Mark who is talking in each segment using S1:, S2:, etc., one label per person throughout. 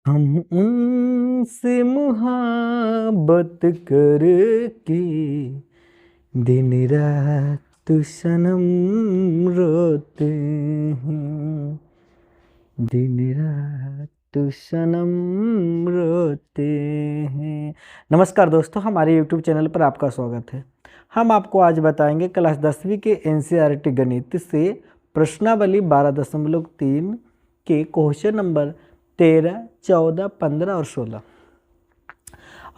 S1: हम उनसे मुहाबत करके दिन रात सनम रोते हैं, दिन रात सनम रोते हैं। नमस्कार दोस्तों, हमारे YouTube चैनल पर आपका स्वागत है। हम आपको आज बताएंगे क्लास 10वीं के NCERT गणित से प्रश्नावली 12.3 के क्वेश्चन नंबर 13, 14, 15 और 16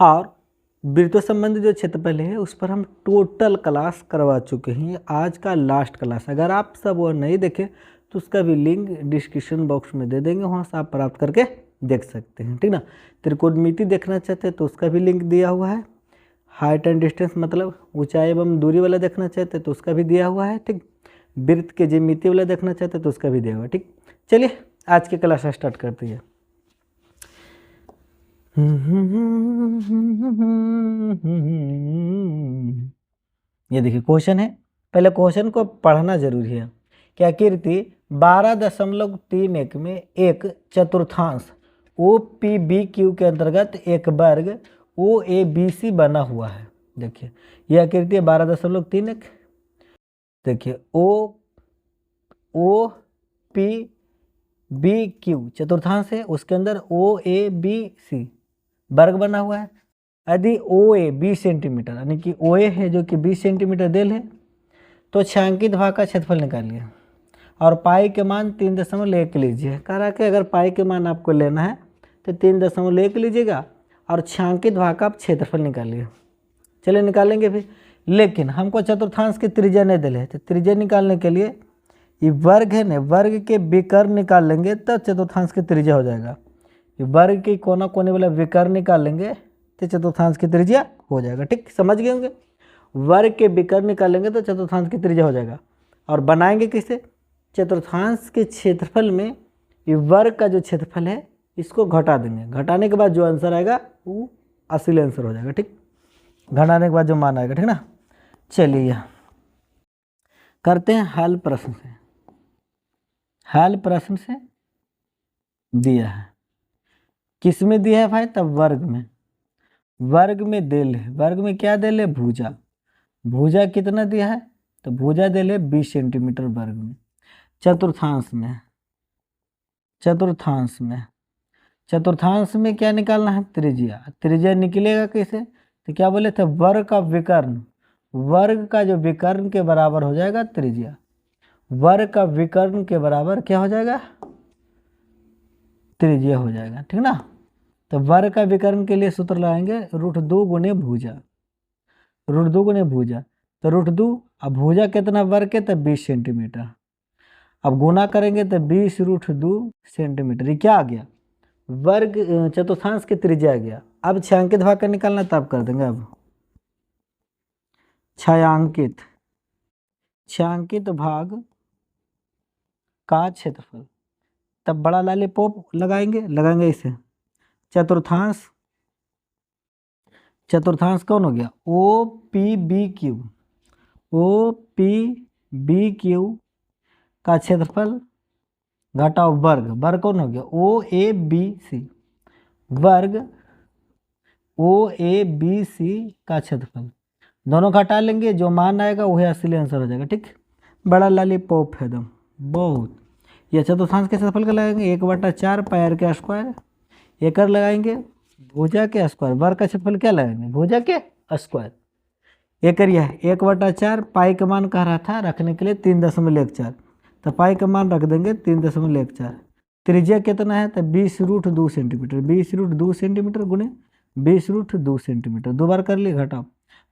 S1: और वृत्तों संबंधी जो क्षेत्रफल है उस पर हम टोटल क्लास करवा चुके हैं। आज का लास्ट क्लास, अगर आप सब वो नहीं देखें तो उसका भी लिंक डिस्क्रिप्शन बॉक्स में दे देंगे, वहाँ से आप प्राप्त करके देख सकते हैं, ठीक ना। त्रिकोणमिति देखना चाहते हैं तो उसका भी लिंक दिया हुआ है। हाइट एंड डिस्टेंस मतलब ऊंचाई एवं दूरी वाला देखना चाहते हैं तो उसका भी दिया हुआ है, ठीक। वृत्त के ज्यामिति वाला देखना चाहते हैं तो उसका भी दिया हुआ है, ठीक। चलिए आज की क्लास स्टार्ट करते हैं। ये देखिए क्वेश्चन है, पहले क्वेश्चन को पढ़ना जरूरी है। क्या कीर्ति 12.31 में एक चतुर्थांश OPBQ के अंतर्गत एक वर्ग OABC बना हुआ है। देखिए यह आकृति 12.31, देखिए OPBQ चतुर्थांश है, उसके अंदर OABC वर्ग बना हुआ है। यदि OA 20 सेंटीमीटर यानी कि OA है जो कि 20 सेंटीमीटर देल है तो छायांकित भाग का क्षेत्रफल निकालिए और पाई के मान 3.1 लीजिए। कह रहा कि अगर पाई के मान आपको लेना है तो 3.1 लीजिएगा और छायांकित भाग का आप क्षेत्रफल निकालिए। चलिए निकालेंगे फिर, लेकिन हमको चतुर्थांश की त्रिज्या नहीं दिले है तो त्रिज्या निकालने के लिए ये वर्ग है ना, वर्ग के विकर्ण निकाल लेंगे तब चतुर्थांश की त्रिज्या हो जाएगा। ये वर्ग के कोना कोने वाला विकर्ण निकाल लेंगे तो चतुर्थांश की त्रिज्या हो जाएगा, ठीक। समझ गए होंगे, वर्ग के विकर्ण निकालेंगे तो चतुर्थांश की त्रिज्या हो जाएगा। और बनाएंगे किसे, चतुर्थांश के क्षेत्रफल में ये वर्ग का जो क्षेत्रफल है इसको घटा देंगे, घटाने के बाद जो आंसर आएगा वो असली आंसर हो जाएगा, ठीक। घटाने के बाद जो मान आएगा, ठीक ना। चलिए करते हैं हल प्रश्न से। हल प्रश्न से दिया है, किस में दिया है भाई, तब वर्ग में। वर्ग में देल है, वर्ग में क्या देल है, भुजा। भुजा कितना दिया है, तो भुजा देल है 20 सेंटीमीटर वर्ग में। चतुर्थांश में, चतुर्थांश में, चतुर्थांश में क्या निकालना है, त्रिज्या। त्रिज्या निकलेगा कैसे, तो क्या बोले थे, वर्ग का विकर्ण, वर्ग का जो विकर्ण के बराबर हो जाएगा त्रिज्या। वर्ग का विकर्ण के बराबर क्या हो जाएगा, त्रिज्या हो जाएगा, ठीक ना। तो वर्ग का विकर्ण के लिए सूत्र लगाएंगे √2 गुणे भुजा, √2 गुणे भुजा। तो √2, अब भुजा कितना वर्ग के, तो 20 सेंटीमीटर। अब गुना करेंगे तो 20 √2 सेंटीमीटर। ये क्या आ गया, वर्ग चतुर्थांश की त्रिज्या आ गया। अब छायांकित भाग का निकालना तब कर देंगे। अब छायांकित, छायांकित भाग का क्षेत्रफल, तब बड़ा लॉलीपॉप लगाएंगे इसे। चतुर्थांश, चतुर्थांश कौन हो गया, OPBQ, OPBQ का क्षेत्रफल घटाओ वर्ग, वर्ग कौन हो गया, OABC, वर्ग OABC का क्षेत्रफल। दोनों घटा लेंगे, जो मान आएगा वही असली आंसर हो जाएगा, ठीक। बड़ा लॉलीपॉप है एकदम बहुत। यह चतुर्थांश के क्षेत्रफल का लगाएंगे 1/4 पाई r के स्क्वायर, एकड़ लगाएंगे भुजा के स्क्वायर। वर्ग का क्षेत्रफल क्या लगाएंगे, भुजा के स्क्वायर। एकड़ यह 1/4 पाई का मान कह रहा था रखने के लिए 3.14, तो पाई का मान रख देंगे 3.14। त्रिज्या कितना है, तो 20 √2 सेंटीमीटर, 20 √2 सेंटीमीटर गुणे 20 √2 सेंटीमीटर। दो बार कर लिए, घटाओ।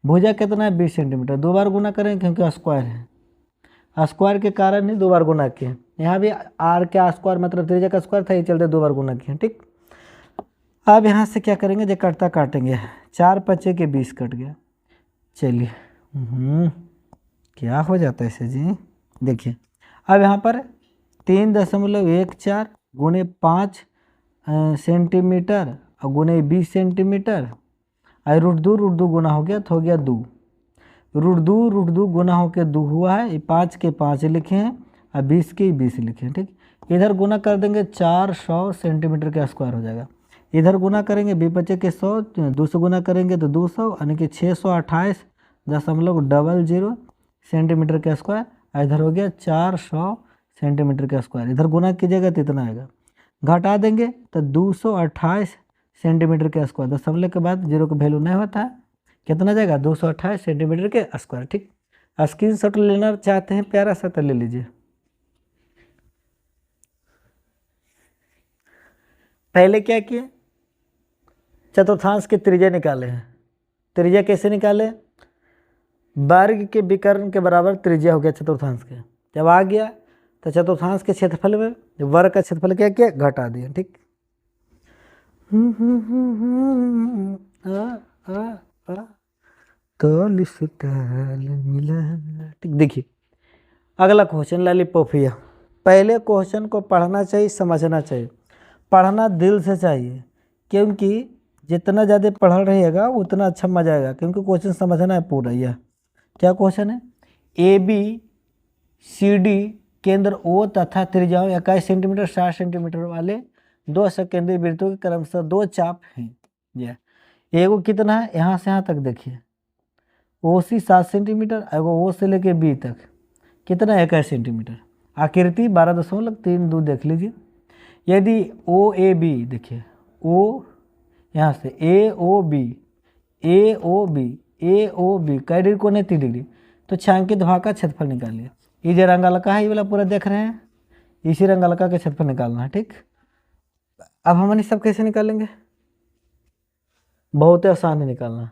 S1: भुजा कितना है, 20 सेंटीमीटर। दो बार गुना करें क्योंकि स्क्वायर है, स्क्वायर के कारण ही दो बार गुना किए। यहाँ भी r का स्क्वायर मतलब त्रिज्या का स्क्वायर था, ये चलते दो बार गुना किए, ठीक। अब यहाँ से क्या करेंगे, जो कटता काटेंगे, 4 × 5 = 20 कट गया। चलिए क्या हो जाता है इसे जी, देखिए अब यहाँ पर 3.14 गुणे 5 सेंटीमीटर और गुणे 20 सेंटीमीटर, और √2 गुना हो गया तो हो गया 2। √2 गुना होकर 2 हुआ है, 5 के 5 लिखे हैं और 20 के 20 लिखे हैं, ठीक। इधर गुना कर देंगे 400 सेंटीमीटर का स्क्वायर हो जाएगा। इधर गुना करेंगे, 20×5 = 100, 200 गुना करेंगे तो 200, यानी कि 628.00 सेंटीमीटर के स्क्वायर। इधर हो गया 400 सेंटीमीटर के स्क्वायर। इधर गुना कीजिएगा तो इतना आएगा, घटा देंगे तो 228 सेंटीमीटर के स्क्वायर। दशमलव के बाद जीरो का वैल्यू नहीं होता है, कितना जाएगा 228 सेंटीमीटर के स्क्वायर। ठीक, स्क्रीन शॉट लेना चाहते हैं प्यारा सा तो ले लीजिए। पहले क्या किए, चतुर्थांश के त्रिज्या निकाले हैं। त्रिज्या कैसे निकाले, वर्ग के विकर्ण के बराबर त्रिज्या हो गया चतुर्थांश के। जब आ गया तो चतुर्थांश के क्षेत्रफल में वर्ग का क्षेत्रफल क्या किया, घटा दिया। ठीक, ठीक, देखिए अगला क्वेश्चन लॉलीपॉप। पहले क्वेश्चन को पढ़ना चाहिए, समझना चाहिए, पढ़ना दिल से चाहिए, क्योंकि जितना ज़्यादा पढ़ रहिएगा उतना अच्छा मजा आएगा, क्योंकि क्वेश्चन समझना है पूरा। यह क्या क्वेश्चन है, ABCD केंद्र O तथा त्रिज्याओं 21 सेंटीमीटर 60 सेंटीमीटर वाले दो सकेंद्रीय वृत्तों के क्रमशः दो चाप हैं। यह एगो कितना है, यहाँ से यहाँ तक देखिए, OC 7 सेंटीमीटर, एगो O से लेके B तक कितना 21 सेंटीमीटर। आकृति 12.32 देख लीजिए। यदि OAB देखिए, O यहाँ से AOB कई डिग्री कोण है, 30 डिग्री, तो छायांकित भाग का क्षेत्रफल निकालिए। ये जो रंगालका है ये वाला पूरा देख रहे हैं, इसी रंगालका का क्षेत्रफल निकालना है। ठीक, अब हम सब कैसे निकालेंगे, बहुत आसान है निकालना।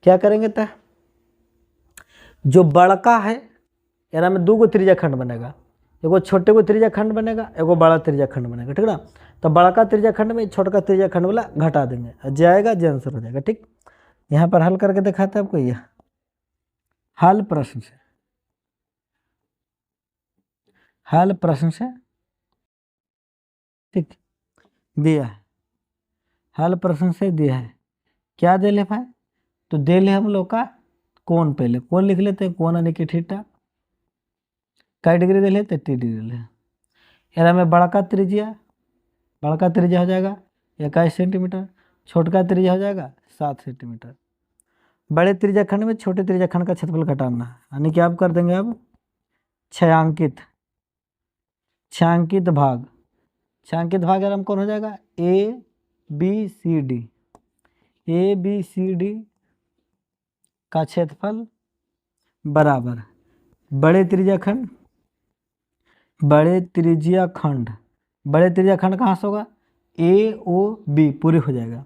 S1: क्या करेंगे तो जो बड़का है यानी में 2 गो त्रिज्या खंड बनेगा, एगो छोटे को त्रिज्या खंड बनेगा, एगो बड़ा त्रिज्या खंड बनेगा। ठीक ना, तो बड़का त्रिज्या खंड में छोटका त्रिज्या खंड वाला घटा देंगे, जाएगा जो आंसर हो जाएगा। ठीक, यहाँ पर हल करके दिखाते हैं आपको, यह हल प्रश्न से, हल प्रश्न से ठीक दिया है, हल प्रश्न से दिया है। क्या दे ले भाई, तो दे ले हम लोग का कोण, पहले कोण लिख लेते हैं, कोण यानी कि थीटा, कई डिग्री दे ले तो 30 डिग्री ले। यार में बड़का त्रिज्या हो जाएगा 21 सेंटीमीटर, छोटका त्रिज्या हो जाएगा 7 सेंटीमीटर। बड़े त्रिज्या खंड में छोटे त्रिज्या खंड का क्षेत्रफल घटाना है, यानी कि आप कर देंगे अब छायांकित भाग यार हम कौन हो जाएगा, ABCD का क्षेत्रफल बराबर बड़े त्रिज्या खंड कहाँ से होगा, AOB पूरे हो जाएगा,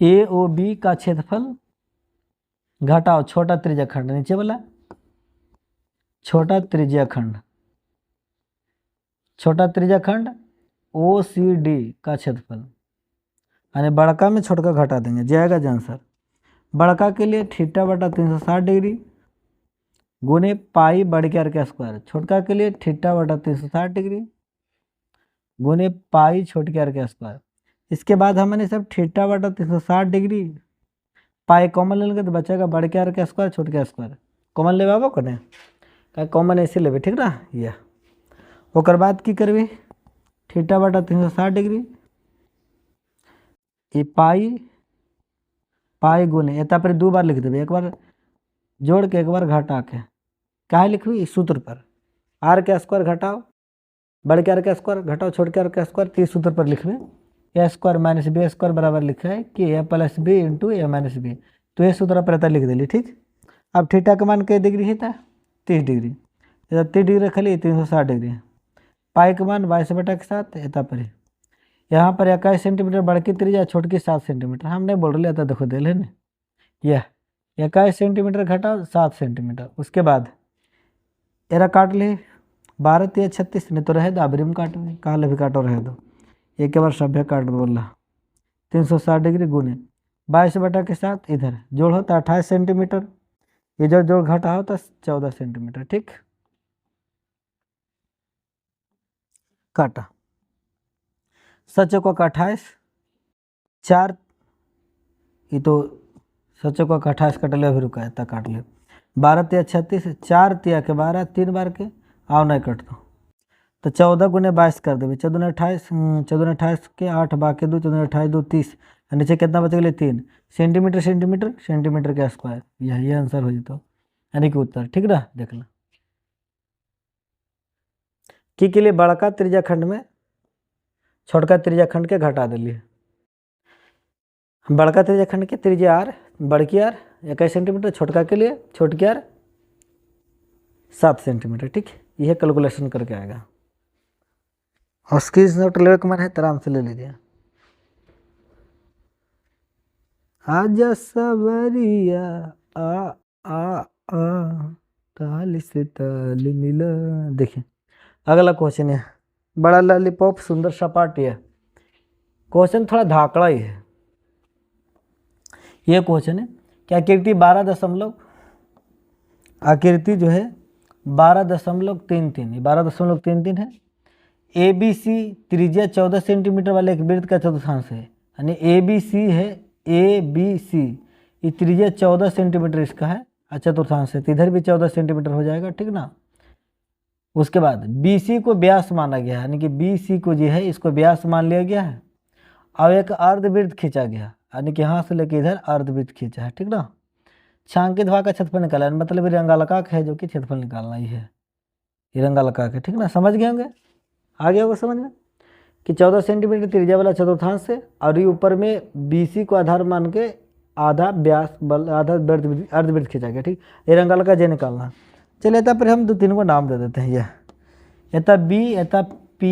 S1: AOB का क्षेत्रफल घटाओ छोटा त्रिज्या खंड, नीचे वाला छोटा त्रिज्या खंड OCD का क्षेत्रफल, यानी बड़का में छोटका घटा देंगे, जाएगा जो आंसर। बड़का के लिए θ/360 डिग्री गुने पाई बढ़ के आर का स्क्वायर, छोटका के लिए θ/360 डिग्री गुने पाई छोट के आर का स्क्वायर। इसके बाद हमने सब θ/360 डिग्री पाई कॉमन ले लेंगे तो बचेगा बढ़ के आर का स्क्वायर छोट के स्क्वायर, कॉमन ले आबो कने का कॉमन ऐसे लेबे। ठीक ना, यह ओकर बाद की करबे, θ/360 डिग्री ये पाई गुने एता पर 2 बार लिख देवे, एक बार जोड़ के एक बार घटा के, काहे लिखबी इस सूत्र पर, आर का स्क्वायर घटाओ बढ़ के आर का स्क्वायर घटाओ छोट के आर का स्क्वायर, तो इस सूत्र पर लिखबे a square minus b square बराबर लिखा है कि a plus b into a minus b, तो ये सूत्र पर लिख दिली। ठीक, अब थीटा का मान कई डिग्री है, 30 डिग्री, 30 डिग्री रखली 360 डिग्री, पाई का मान 22/7 एता पर, यहाँ पर 21 सेंटीमीटर बड़की त्रिज्या छोटकी 7 सेंटीमीटर, हम नहीं बोल रहे था, देखो दे लेने, यह 21 सेंटीमीटर घटाओ 7 सेंटीमीटर। उसके बाद एरा काट ले 12 × 36, नहीं तो रहे दो आबरी में काटो, काल भी काटो रहे दो, एक बार सभ्य काट बोल रहा, 360 डिग्री गुने 22/7 इधर जोड़ होता 28 सेंटीमीटर, इधर जोड़ घटा होता 14 सेंटीमीटर। ठीक, काटा 7 × 28 4, ये तो 7 × 28 कट ले, अभी रुका है काट ले, 12 × 36 4 × 12 3 बार के आओ नहीं कट तो 14 गुने 22 कर देवे, 14 28, 14 28 के 8 बाकी 2, 14 28 2 30, नीचे कितना बच गए 3 सेंटीमीटर, सेंटीमीटर सेंटीमीटर के स्क्वायर, यही आंसर हो जाता यानी कि उत्तर। ठीक ना, देख लो के लिए बड़का त्रिज्या खंड में छोटका त्रिज्या खंड के घटा दिलिए। बड़का त्रिज्या खंड के त्रिज्या आर, बड़की आर 21 सेंटीमीटर, छोटका के लिए छोटकी आर 7 सेंटीमीटर। ठीक, यह कैलकुलेशन करके आएगा। और स्क्रीन नोट लेवे के मन है तो आराम से ले लीजिए। आजा सवरिया आ आ ताल से ताल मिला। देखिए अगला क्वेश्चन है, बड़ा लॉलीपॉप सुंदर सपाटी है। क्वेश्चन थोड़ा धाकड़ा ही है। ये क्वेश्चन है कि आकृति 12.33 है। ए बी सी त्रिज्या 14 सेंटीमीटर वाले एक वृत्त का चतुर्थांश है, यानी ए बी सी है, ए बी सी ये त्रिज्या 14 सेंटीमीटर इसका है, चतुर्थांश है, तो इधर भी 14 सेंटीमीटर हो जाएगा। ठीक ना, उसके बाद बी सी को व्यास माना गया है, यानी कि बी सी को जो है इसको व्यास मान लिया गया है। अब एक अर्धवृत्त खींचा गया, यानी कि यहाँ से लेकर इधर अर्धवृत्त खींचा है। ठीक ना, छांकित भाग का क्षेत्रफल निकाला, मतलब रंगालकाक है जो कि क्षेत्रफल निकालना ही है, ये रंगालकाक है। ठीक ना, समझ गए होंगे, आ गया होगा समझ में कि 14 सेंटीमीटर त्रिज्या वाला चतुर्थांश है, और ये ऊपर में BC को आधार मान के आधा व्यास बल आधा अर्धवृत्त खींचा गया। ठीक, ये रंगालका जे निकालना। चलिए तब फिर हम 2-3 को नाम दे देते हैं। यह एता B, एता P,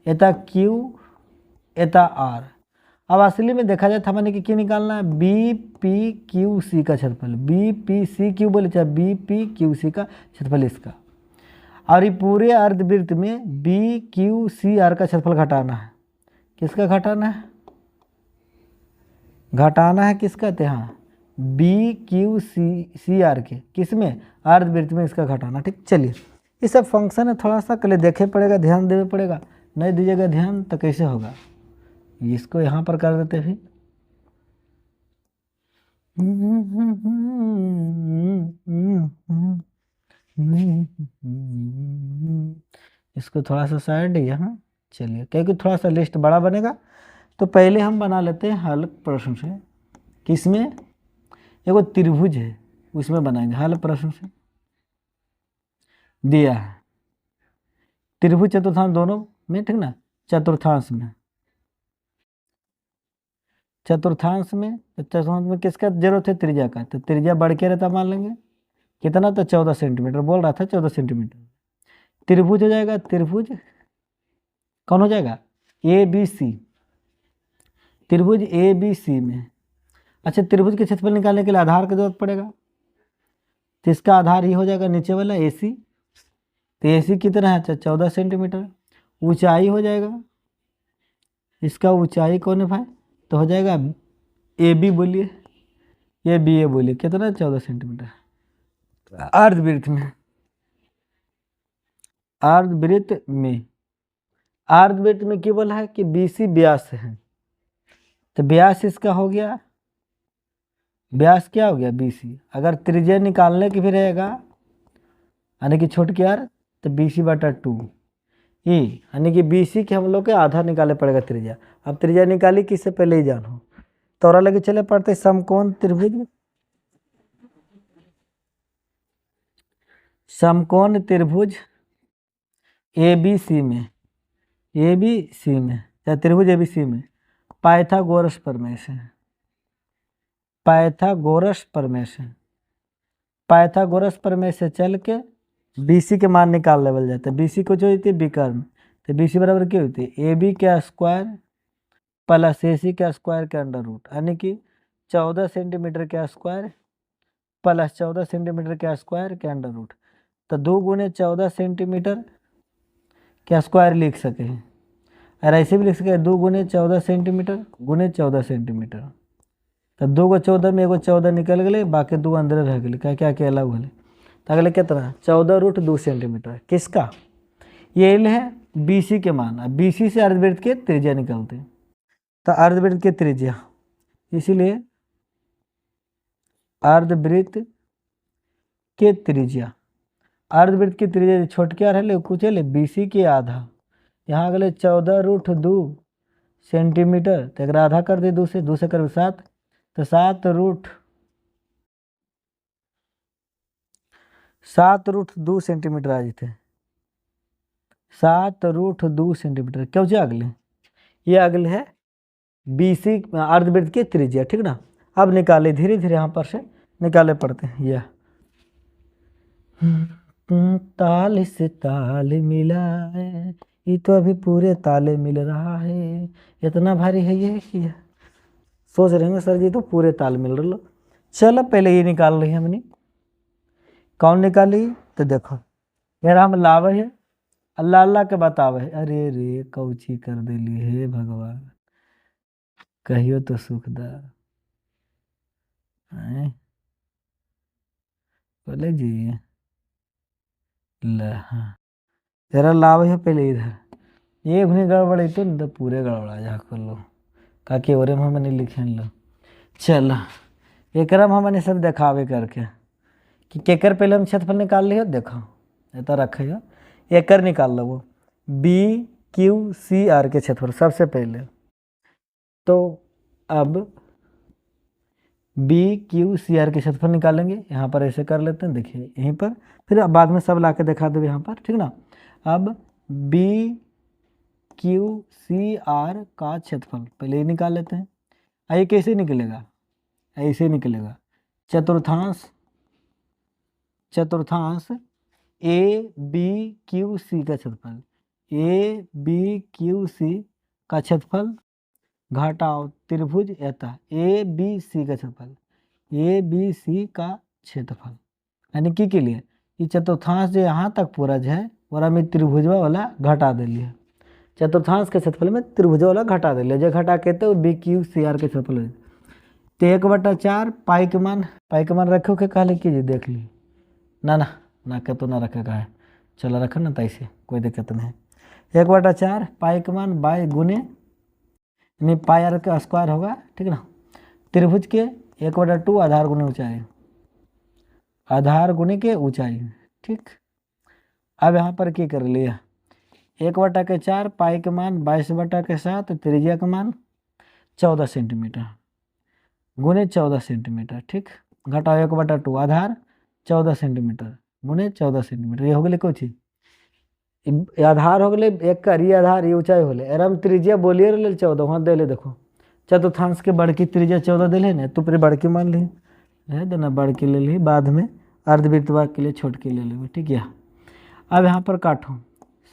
S1: एता Q, एता R। अब असली में देखा जाए तो हमने कि निकालना है BPQC का क्षेत्रफल, BPCQ बोले चाहे BPQC का क्षेत्रफल इसका, और ये पूरे अर्धवृत्त में BQCR का क्षेत्रफल घटाना है। किसका घटाना है? घटाना है किसका? हाँ, BQCR के, किसमें? अर्धवृत्त में इसका घटाना। ठीक, चलिए ये सब फंक्शन है, थोड़ा सा कल देखे पड़ेगा, ध्यान देना पड़ेगा, नहीं दीजिएगा ध्यान तो कैसे होगा। इसको यहाँ पर कर देते फिर इसको थोड़ा सा साइड यहाँ। चलिए क्योंकि थोड़ा सा लिस्ट बड़ा बनेगा, तो पहले हम बना लेते हैं हल प्रश्न से। किसमें? एगो त्रिभुज है उसमें बनाएंगे हल प्रश्न से। दिया है त्रिभुज चतुर्थांश दोनों में, ठीक ना, चतुर्थांश में चतुर्थांश में किसका जरूरत है? त्रिज्या का। तो त्रिज्या बढ़ के रहता, मान लेंगे कितना? तो 14 सेंटीमीटर बोल रहा था, 14 सेंटीमीटर। त्रिभुज हो जाएगा, त्रिभुज कौन हो जाएगा? ABC, त्रिभुज ABC में। अच्छा, त्रिभुज के क्षेत्रफल निकालने के लिए आधार की जरूरत पड़ेगा, तो इसका आधार ही हो जाएगा नीचे वाला AC। तो AC कितना है? 14 सेंटीमीटर। ऊंचाई हो जाएगा, इसका ऊंचाई कौन है भाई? तो हो जाएगा AB बोलिए, ये BA बोलिए, कितना? 14 सेंटीमीटर। अर्धवृत्त में, अर्धवृत्त में, अर्धवृत्त में क्या बोला है कि BC व्यास है, तो व्यास इसका हो गया, व्यास क्या हो गया? BC। अगर त्रिज्या निकालने की भी रहेगा, यानी कि छोटकी आर, तो BC/2 ये, यानी कि BC के हम लोग के आधा निकाले पड़ेगा त्रिज्या। अब त्रिज्या निकाली किससे पहले ही जानो, तोरा लगे चले पड़ते समकोण त्रिभुज, समकोण त्रिभुज ABC में, ABC में या त्रिभुज ABC में पाइथागोरस प्रमेय से, पाइथागोरस प्रमेय से, पाइथागोरस प्रमेय से चल के BC के मान निकाल लेवल जाता है। BC को जो होती है विकर्ण, तो BC बराबर क्या होती है? AB का स्क्वायर प्लस AC का स्क्वायर के अंडर रूट, यानी कि 14 सेंटीमीटर का स्क्वायर प्लस 14 सेंटीमीटर का स्क्वायर के अंडर रूट। तो 2 गुने 14 सेंटीमीटर का स्क्वायर लिख सके हैं, और ऐसे भी लिख सके 2 गुने 14 सेंटीमीटर गुने 14 सेंटीमीटर। तो 2 को 14 में एगो 14 निकल गए, बाकी 2 अंदर रह गए, क्या क्या अकेला हुआ। तो अगले कितना? 14√2 सेंटीमीटर। किसका? ये है BC के मान। BC से अर्धवृत्त के त्रिज्या निकलते हैं, तो अर्धवृत्त के त्रिज्या, इसीलिए अर्धवृत्त के त्रिज्या अर्धवृत्त की त्रिज्या छोटकी आर है कुचल BC के आधा, यहाँ गए 14√2 सेंटीमीटर, तो एक आधा कर दे 2 से कर 7, तो 7√2 सेंटीमीटर आ जाते, 7√2 सेंटीमीटर। क्यों जी अगले, ये अगले है BC अर्धवृत्त की त्रिज्या, ठीक ना। अब निकाले धीरे धीरे यहाँ पर से निकाले पड़ते हैं। यह ताल से ताल मिला है, ये तो अभी पूरे ताले मिल रहा है, इतना भारी है ये कि सोच रहे हैं सर जी तो पूरे ताल मिल रहा। चलो पहले ये निकाल रही है हमने, कौन निकाली तो देखो यार हम लावे है अल्लाह अल्लाह के बतावे है। अरे रे कौची कर दिली हे भगवान, कहियो तो सुखदा बोले जी हाँ तेरा लाभ है पहले इधर, ये घुनी गड़बड़ तो नहीं तो पूरे गड़बड़ा जा कर लो काकि और हमने लिखे लो। चल एक हमने सब देखावे करके कि केकर पहले हम क्षेत्रफल निकाल लियो, देखो ऐसा रखे हो एकर निकाल लो वो BQCR के क्षेत्रफल सबसे पहले। तो अब BQCR के क्षेत्रफल निकालेंगे, यहाँ पर ऐसे कर लेते हैं देखिए यहीं पर, फिर बाद में सब ला के दिखा देंगे यहाँ पर, ठीक ना। अब BQCR का क्षेत्रफल पहले ही निकाल लेते हैं। ये कैसे निकलेगा, ऐसे निकलेगा चतुर्थांश ABQC का क्षेत्रफल, ABQC का क्षेत्रफल घटाओ त्रिभुज ऐसा ABC का क्षेत्रफल, ABC का क्षेत्रफल यानी कि के लिए ये चतुर्थांश जो यहाँ तक पूरा जो है वरा में त्रिभुजवा वाला घटा दिलिए, चतुर्थांश के क्षेत्रफल में त्रिभुज वाला घटा दिलिए, जो घटा के तो BQCR के क्षेत्रफल तो 1/4 पाई के मान रखो के कहले कीजिए देख ली ना के तो ना रखे का है, चलो रखो ना तैसे कोई दिक्कत नहीं। 1/4 पाई के मान बाई गुने यानी पाई आर का स्क्वायर होगा, ठीक ना। त्रिभुज के 1/2 आधार गुने ऊंचाई, आधार गुने के ऊंचाई, ठीक। अब यहाँ पर क्या कर लिया 1/4 पाई के मान 22/7 त्रिज्या का मान 14 सेंटीमीटर गुने 14 सेंटीमीटर, ठीक। घटाओ 1/2 आधार 14 सेंटीमीटर गुने 14 सेंटीमीटर, ये हो गए कुछ आधार हो गए एक कर ये आधार ये ऊंचाई हो गए आराम त्रिज्या बोलिए ले 14 वहाँ दे ले देखो चतुर्थांश के बड़की त्रिज्या 14 दे ले ना, तू फिर बड़की मान ली है देना बड़की ले ली, बाद में अर्धवृत्त के लिए छोटकी ले लेंगे, ठीक है। अब यहाँ पर काटो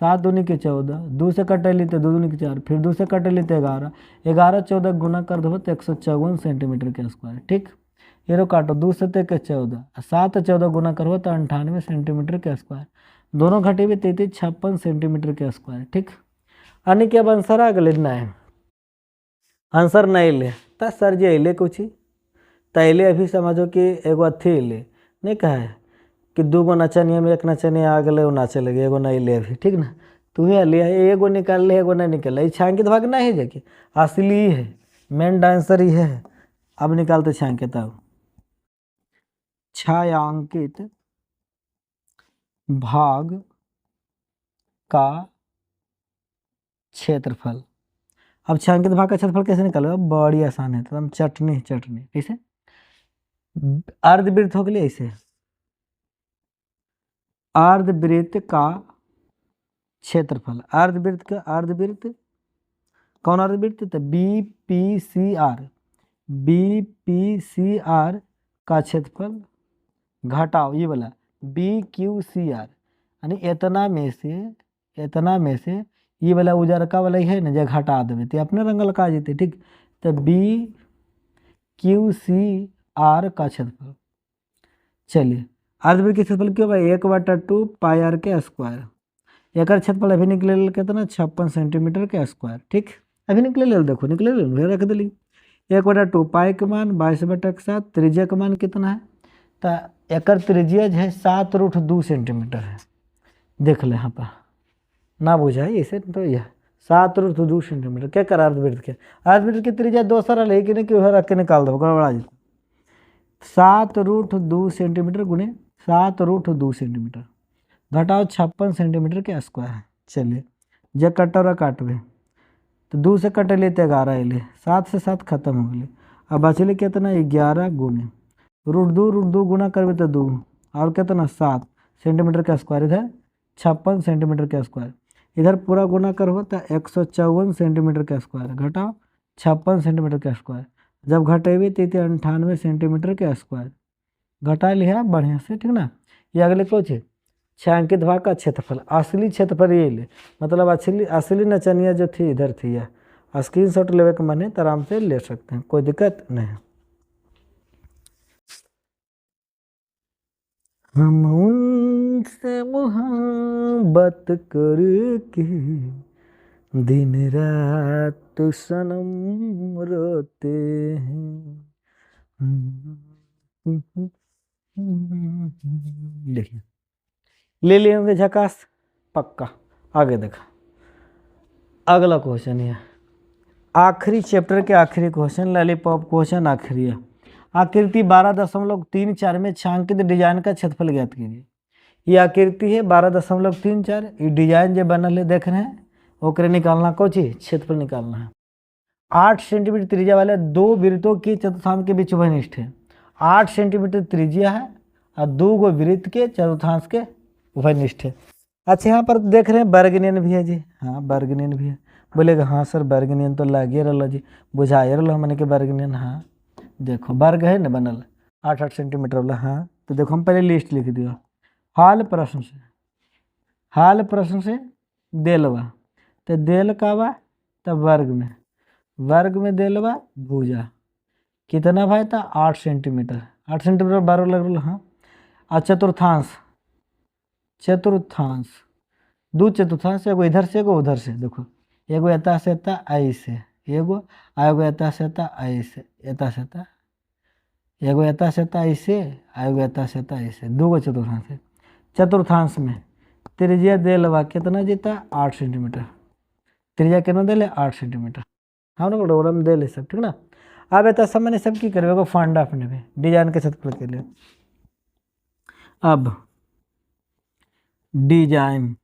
S1: 7 दूनी के 14, 2 से कट ली तो 2 दूनी के 4, फिर 2 से कट ली तो 11, 11 14 गुना कर दो तो 154 सेंटीमीटर के स्क्वायर, ठीक। ये रो काटो 2 से 14, 7 14 गुना करो तो 98 सेंटीमीटर के स्क्वायर, दोनों घटे भी 33 56 सेंटीमीटर के स्क्वायर, ठीक। यानी कि अब आंसर आ गए ना है, आंसर नहीं ले तो सर जी अले कुछ तैले अभी समझो कि एगो अथी ले नहीं कहा है कि 2 गो नचनिया में 1 नचनिया आ गए वो नाचे लगे, एगो नहीं ले अभी, ठीक ना। तू ही लिया एगो निकाल ले एगो नहीं निकल ये छांकित भाग नहीं है जाके असली है मेन आंसर ही है। अब निकालते छांकित, अब छायांकित भाग का क्षेत्रफल। अब छायांकित भाग का क्षेत्रफल कैसे निकालो, बड़ी आसान है, तो हम चटनी कैसे अर्धवृत्त हो गया ऐसे अर्धवृत्त का क्षेत्रफल, अर्धवृत्त कौन अर्धवृत्त तो BPCR का क्षेत्रफल घटाओ ये वाला BQCR यानी इतना में से ये वाला उजरका वाला ही है ना जो घटा देवे तो अपने रंग लगा जेते, ठीक। तो BQCR का क्षेत्रफल चलिए अर्धवृत्त के क्षेत्रफल क्यों भाई 1/2 पाई आर के स्क्वायर, एक क्षेत्रफल अभी निकले कितना 56 सेंटीमीटर के स्क्वायर, ठीक। अभी निकले देखो निकले रख दिली 1/2 पाई के मान 22/7 त्रिज्या का मान कितना है तो एक त्रिज्या है 7√2 सेंटीमीटर है, देख ले यहाँ पर ना बुझाए ऐसे तो यह 7√2 सेंटीमीटर क्या कर अर्धवृत्त की त्रिज्या दूसरा लेकिन क्यों रख के निकाल दो गड़बड़ा जी 7√2 सेंटीमीटर गुने 7√2 सेंटीमीटर घटाओ 56 सेंटीमीटर के स्क्वायर। चलिए जे कटोरा काटबे तो 2 से कटे लिए तो 11 अले, 7 से 7 खत्म हो गए। अब बचले कितना 11 गुने √2 गुना करबे तो 2 और कितना 7 सेंटीमीटर का स्क्वायर, इधर 56 सेंटीमीटर का स्क्वायर, इधर पूरा गुना करबो तो 154 सेंटीमीटर का स्क्वायर घटाओ 56 सेंटीमीटर का स्क्वायर। जब घटेबी तो 98 सेंटीमीटर का स्क्वायर घटा लिया बढ़िया से, ठीक ना। ये अगले कुछ है छायांकित भाग का क्षेत्रफल, असली क्षेत्रफल ये ले, मतलब असली नचनिया जो थी इधर थी, यह स्क्रीनशॉट लेवे के माने तो आराम से ले सकते हैं, कोई दिक्कत नहीं है। हम उनसे मोहब्बत करके दिन रात सनम रोते हैं। देखिए ले लिए होंगे झकास पक्का। आगे देखा अगला क्वेश्चन है आखिरी चैप्टर के आखिरी क्वेश्चन, लॉलीपॉप क्वेश्चन आखिरी है। आकृति 12.34 में छायांकित डिजाइन का क्षेत्रफल ज्ञात कीजिए। ये आकृति है 12.34, ये डिजाइन जो बनल है देख रहे हैं, ओकरे निकालना को चीज क्षेत्रफल निकालना है। 8 सेंटीमीटर त्रिज्या वाले दो वृत्तों की चतुर्थांश के बीच उभयनिष्ठ है। 8 सेंटीमीटर त्रिज्या है और 2 गो वृत्त के चतुर्थांश के उभयनिष्ठ है। अच्छा यहाँ पर देख रहे हैं वर्गनियन भी है जी, हाँ वर्गनियन भी है। बोलेगा हाँ सर वर्गनियन तो लगे रहा जी, बुझाए रहा मैंने कि वर्गनियन, हाँ देखो वर्ग है ना बनल 8-8 सेंटीमीटर वाला, हाँ तो देखो हम पहले लिस्ट लिख दिया। हाल प्रश्न से देलवा तो देल का बा तब वर्ग में देलवा भुजा कितना भाई था 8 सेंटीमीटर, 8 सेंटीमीटर 12 लग रहा, हाँ। और चतुर्थांश दो चतुर्थांश, एगो इधर से एगो उधर से, देखो एगो एता से एता ऐसे एगो, एगो एता से एता ऐसे, एता से एता एगो एता से एता ऐसे, एगो एता से एता ऐसे, दो गो चतुर्थांश है। चतुर्थांश में त्रिज्या देलवा कितना जीता 8 सेंटीमीटर, त्रिज्या कितना देले 8 सेंटीमीटर, हम लोग डोरा में दे ले सब, ठीक ना। अब एता सब मैंने सब की करबे फंडा अपने डिजाइन के क्षेत्रफल के लिए। अब डिजाइन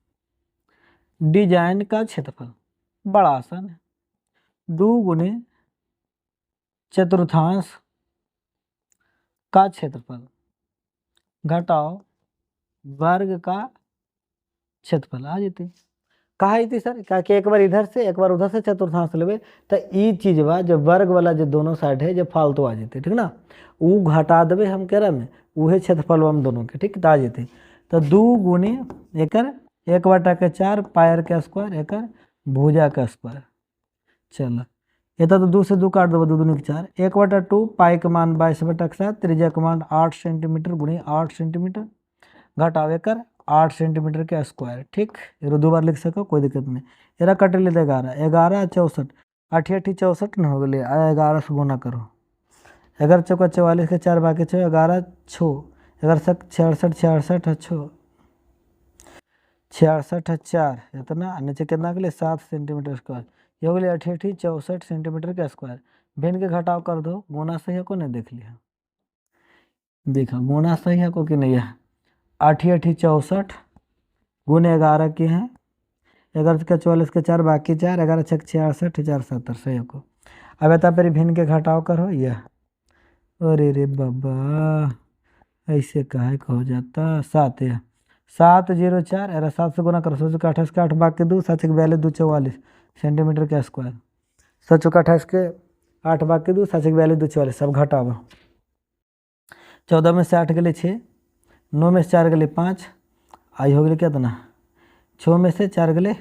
S1: का क्षेत्रफल बड़ा आसान है, 2 गुने चतुर्थांश का क्षेत्रफल घटाओ वर्ग का क्षेत्रफल आ जाते। कहा जाती सर क्या कि एक बार इधर से एक बार उधर से चतुर्थांश लेवे तो ये चीज बा जो वर्ग वाला जो दोनों साइड है जो फालतू आ जाते, ठीक ना, वो घटा देवे हम कह रहे में उहे क्षेत्रफल हम दोनों के, ठीक आ जाते। तो 2 गुने एकर 1/4 पायर के स्क्वायर एकर भुजा का स्क्वायर। चलो ये तो 2 से 2 काट दो, 2 दूनी 4, 1/2 पाई का मान 22/7, त्रिज्या का मान 8 सेंटीमीटर गुणे 8 सेंटीमीटर घटाओ एकर 8 सेंटीमीटर के स्क्वायर, ठीक। ये 2 बार लिख सको कोई दिक्कत नहीं। एरा कट ले 11 11 64 8 8 64 न हो गए, 11 से गुना करो, 11 चौका 44 के 4 बाकी 6 11 6 11 से 66 66 66 4 इतना नीचे कितना के लिए 7 सेंटीमीटर स्क्वायर, ये हो गए 8 8 64 सेंटीमीटर के स्क्वायर। भिन्न के घटाव कर दो, गुना सही है को नहीं देख लिया, देखा गुना सही है को कि नहीं है। 8 8 64 गुने 11 के हैं, 11 का 44 के 4 बाकी 4 11 6 66 4 70 सही है को। अब एता पर भिन्न के घटाव करो यह, अरे रे बाबा ऐसे काहे का हो जाता, 7 है 7 0 4 अरे 7 से गुना करो, 7 का 28 के 8 बाकी 2 7 के 42 2 44 सेंटीमीटर के स्क्वायर, 7 का 28 के 8 बाकी 2 7 के 42 2 44 सब घटाओ। 14 में से 8 गले 6, 9 में से 4 गले 5, आई हो गए कितना 6 में से 4 गले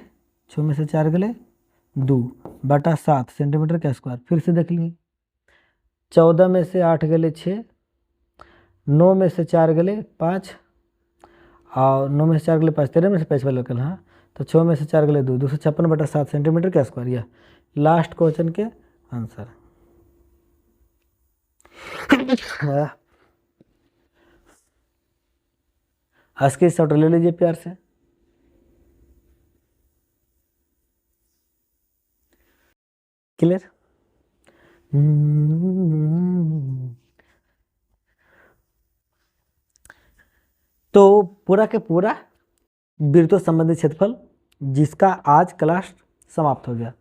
S1: 6 में से 4 गले 2/7 सेंटीमीटर का स्क्वायर। फिर से देख लिए 14 में से 8 गले 6, 9 में से 4 गले 5 और 9 में से 4 गले 5 13 में से 5 वाले कल, हाँ तो 6 में से 4 गले 2 256/7 सेंटीमीटर का स्क्वायर। यह लास्ट क्वेश्चन के आंसर। स्क्रीन शॉट ले लीजिए प्यार से। क्लियर। तो पूरा के पूरा वृत्तों संबंधित क्षेत्रफल, जिसका आज क्लास समाप्त हो गया।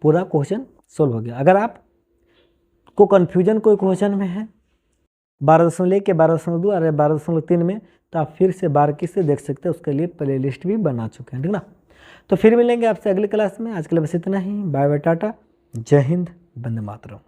S1: पूरा क्वेश्चन सोल्व हो गया। अगर आप को कन्फ्यूजन कोई क्वेश्चन में है 12.1 के 12.2 और 12.3 में, तो आप फिर से बारीकी से देख सकते हैं, उसके लिए प्ले लिस्ट भी बना चुके हैं, ठीक ना। तो फिर मिलेंगे आपसे अगली क्लास में। आज के लिए बस इतना ही। बाय बाय, टाटा, जय हिंद, वंदे मातरम।